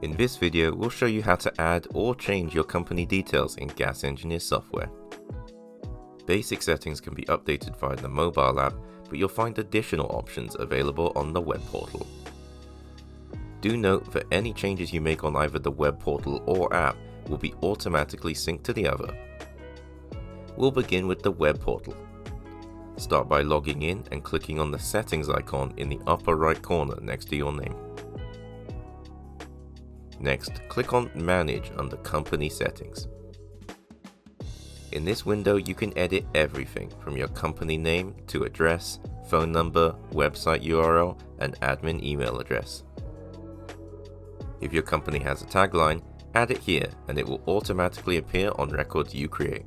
In this video, we'll show you how to add or change your company details in Gas Engineer software. Basic settings can be updated via the mobile app, but you'll find additional options available on the web portal. Do note that any changes you make on either the web portal or app will be automatically synced to the other. We'll begin with the web portal. Start by logging in and clicking on the settings icon in the upper right corner next to your name. Next, click on Manage under Company Settings. In this window, you can edit everything from your company name to address, phone number, website URL, and admin email address. If your company has a tagline, add it here and it will automatically appear on records you create.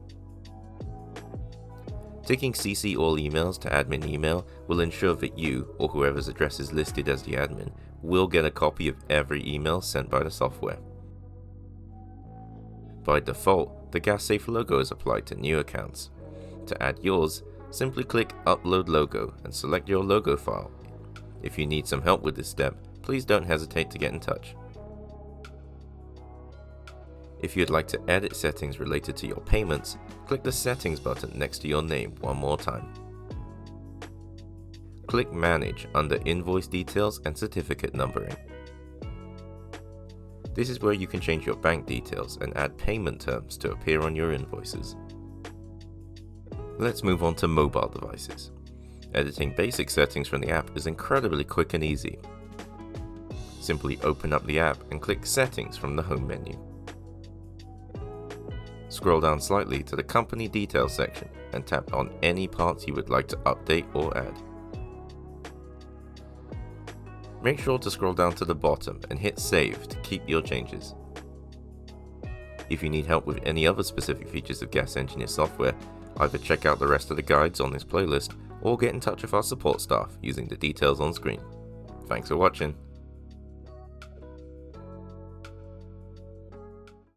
Ticking CC all emails to admin email will ensure that you, or whoever's address is listed as the admin, will get a copy of every email sent by the software. By default, the GasSafe logo is applied to new accounts. To add yours, simply click Upload Logo and select your logo file. If you need some help with this step, please don't hesitate to get in touch. If you'd like to edit settings related to your payments, click the Settings button next to your name one more time. Click Manage under Invoice Details and Certificate Numbering. This is where you can change your bank details and add payment terms to appear on your invoices. Let's move on to mobile devices. Editing basic settings from the app is incredibly quick and easy. Simply open up the app and click Settings from the home menu. Scroll down slightly to the Company Details section and tap on any parts you would like to update or add. Make sure to scroll down to the bottom and hit Save to keep your changes. If you need help with any other specific features of Gas Engineer software, either check out the rest of the guides on this playlist or get in touch with our support staff using the details on screen. Thanks for watching.